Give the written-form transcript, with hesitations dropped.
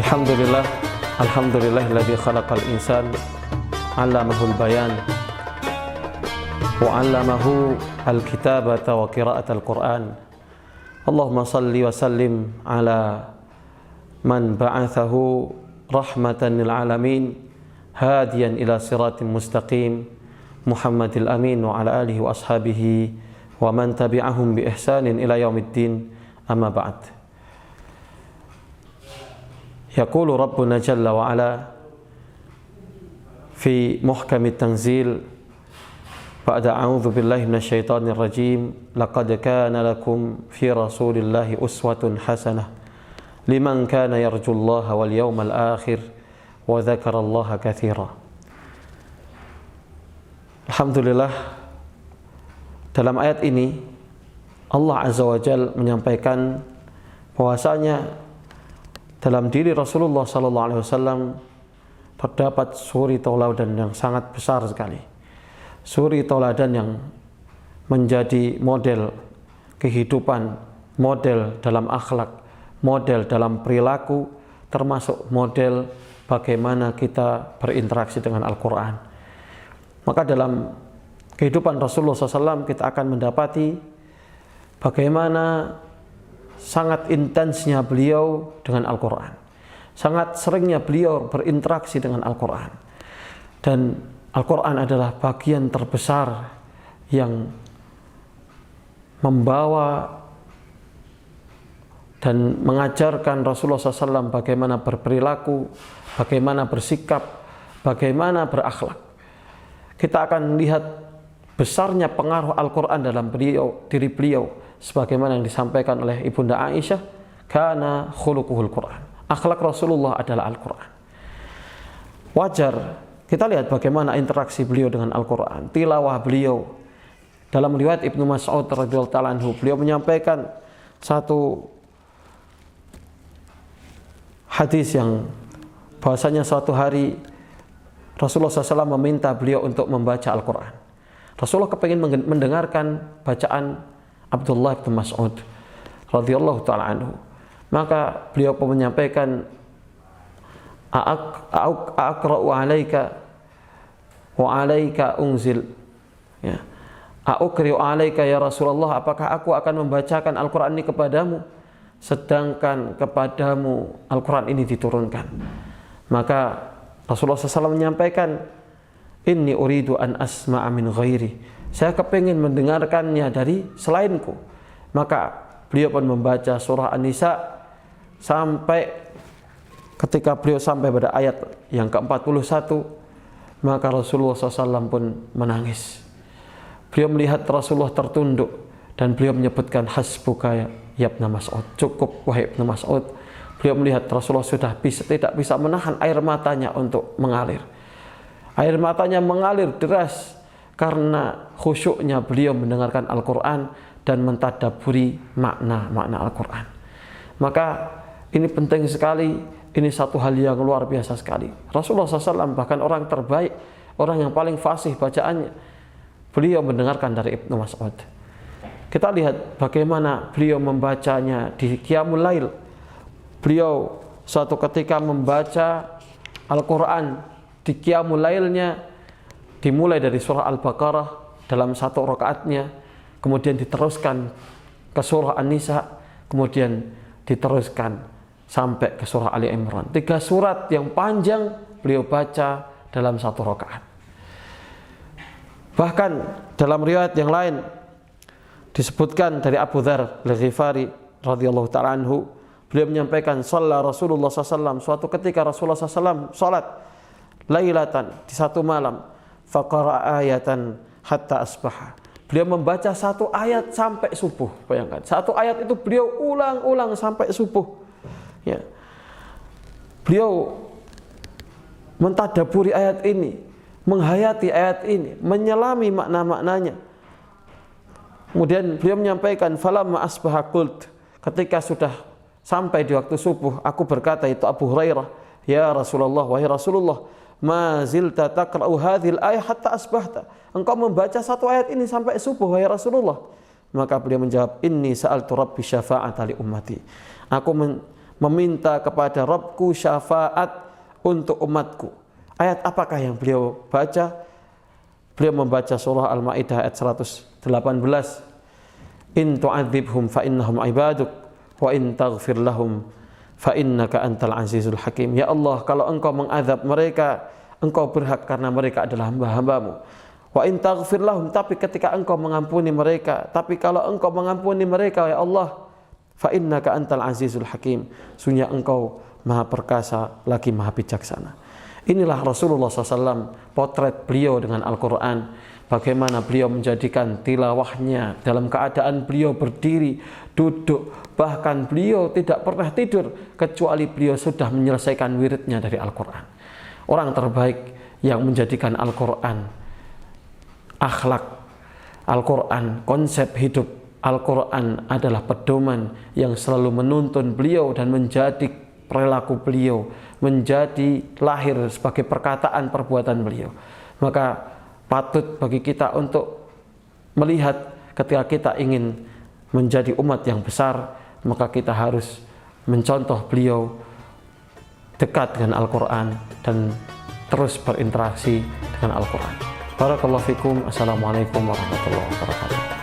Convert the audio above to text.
Alhamdulillah, alhamdulillahilladzi khalaqal insan 'allamahul bayan wa 'allamahu al-kitabata wa qira'atal Qur'an. Allahumma salli wa sallim ala man ba'athahu rahmatan lil alamin hadiyan ila siratin mustaqim Muhammadil amin wa ala alihi wa ashabihi wa man tabi'ahum bi ihsanin ila yaumiddin, amma ba'd. Yaqulu Rabbuna Jalla wa Ala fi muhkamit tanzil ba'da a'udzu billahi minasyaitonir rajim, laqad kana lakum fi rasulillahi uswatun hasanah liman kana yarjullaha wal yawmal akhir wa dzakarallaha katsira. Alhamdulillah, dalam ayat ini Allah Azza wa Jalla menyampaikan bahwasanya dalam diri Rasulullah SAW terdapat suri tauladan yang sangat besar sekali. Suri tauladan yang menjadi model kehidupan, model dalam akhlak, model dalam perilaku, termasuk model bagaimana kita berinteraksi dengan Al-Quran. Maka dalam kehidupan Rasulullah SAW kita akan mendapati bagaimana sangat intensnya beliau dengan Al-Quran, sangat seringnya beliau berinteraksi dengan Al-Quran. Dan Al-Quran adalah bagian terbesar yang membawa dan mengajarkan Rasulullah SAW bagaimana berperilaku, bagaimana bersikap, bagaimana berakhlak. Kita akan lihat besarnya pengaruh Al-Quran dalam diri beliau, sebagaimana yang disampaikan oleh Ibunda Aisyah, kana khuluquhul Quran. Akhlak Rasulullah adalah Al-Quran. Wajar kita lihat bagaimana interaksi beliau dengan Al-Quran, tilawah beliau. Dalam riwayat Ibnu Mas'ud radhiyallahu ta'ala anhu, beliau menyampaikan satu hadis yang bahwasanya suatu hari Rasulullah SAW meminta beliau untuk membaca Al-Quran. Rasulullah kepingin mendengarkan bacaan Abdullah bin Mas'ud radhiyallahu ta'ala anhu. Maka beliau pun menyampaikan, aqra'u 'alaika wa 'alaika unzil. Ya. Aqra'u 'alaika ya Rasulullah, apakah aku akan membacakan Al-Qur'an ini kepadamu sedangkan kepadamu Al-Qur'an ini diturunkan? Maka Rasulullah SAW menyampaikan, inni uridu an asma'a min ghairi, saya kepingin mendengarkannya dari selainku. Maka beliau pun membaca surah An-Nisa sampai ketika beliau sampai pada ayat yang ke-41, maka Rasulullah SAW pun menangis. Beliau melihat Rasulullah tertunduk dan beliau menyebutkan hasbuka ya Ibnu Mas'ud, cukup wahai Ibnu Mas'ud. Beliau melihat Rasulullah sudah tidak bisa menahan air matanya untuk mengalir. Air matanya mengalir deras karena khusyuknya beliau mendengarkan Al-Quran dan mentadabburi makna-makna Al-Quran. Maka ini penting sekali, ini satu hal yang luar biasa sekali. Rasulullah SAW bahkan orang terbaik, orang yang paling fasih bacaannya, beliau mendengarkan dari Ibnu Mas'ud. Kita lihat bagaimana beliau membacanya di Qiyamul Lail. Beliau suatu ketika membaca Al-Quran di Qiyamul Lailnya, dimulai dari surah Al-Baqarah dalam satu rakaatnya, kemudian diteruskan ke surah An-Nisa, kemudian diteruskan sampai ke surah Ali Imran. 3 surat yang panjang beliau baca dalam satu rakaat. Bahkan dalam riwayat yang lain disebutkan dari Abu Dzar Al-Ghifari radhiyallahu ta'ala anhu, beliau menyampaikan, shalla Rasulullah SAW, suatu ketika Rasulullah SAW salat lailatan, di satu malam, faqara ayatan hatta asbaha. Beliau membaca satu ayat sampai subuh. Bayangkan, satu ayat itu beliau ulang-ulang sampai subuh. Ya. Beliau mentadaburi ayat ini, menghayati ayat ini, menyelami makna-maknanya. Kemudian beliau menyampaikan, falamma asbaha qult, ketika sudah sampai di waktu subuh, aku berkata, itu Abu Hurairah, ya Rasulullah, wahai Rasulullah, ma zilta taqra'u hadhil ayat hatta asbahta, engkau membaca satu ayat ini sampai subuh wahai Rasulullah. Maka beliau menjawab, inni sa'altu rabbi syafa'ata li ummati, aku meminta kepada Rabbku syafaat untuk umatku. Ayat apakah yang beliau baca? Beliau membaca surah Al-Maidah ayat 118. In tu'adzibhum fa innahum ibaduk wa in taghfir lahum fa innaka antal azizul hakim. Ya Allah, kalau engkau mengazab mereka, engkau berhak karena mereka adalah hamba-hambamu. Wa in taghfir lahum, tapi ketika engkau mengampuni mereka, tapi kalau engkau mengampuni mereka ya Allah, fa innaka antal azizul hakim, sungguh engkau maha perkasa lagi maha bijaksana. Inilah Rasulullah SAW, potret beliau dengan Al-Quran. Bagaimana beliau menjadikan tilawahnya dalam keadaan beliau berdiri, duduk, bahkan beliau tidak pernah tidur kecuali beliau sudah menyelesaikan wiridnya dari Al-Quran. Orang terbaik yang menjadikan Al-Quran akhlak, Al-Quran konsep hidup, Al-Quran adalah pedoman yang selalu menuntun beliau dan menjadi perilaku beliau, menjadi lahir sebagai perkataan perbuatan beliau. Maka patut bagi kita untuk melihat ketika kita ingin menjadi umat yang besar, maka kita harus mencontoh beliau, dekat dengan Al-Quran dan terus berinteraksi dengan Al-Quran. Barakallahu fikum. Assalamualaikum warahmatullahi wabarakatuh.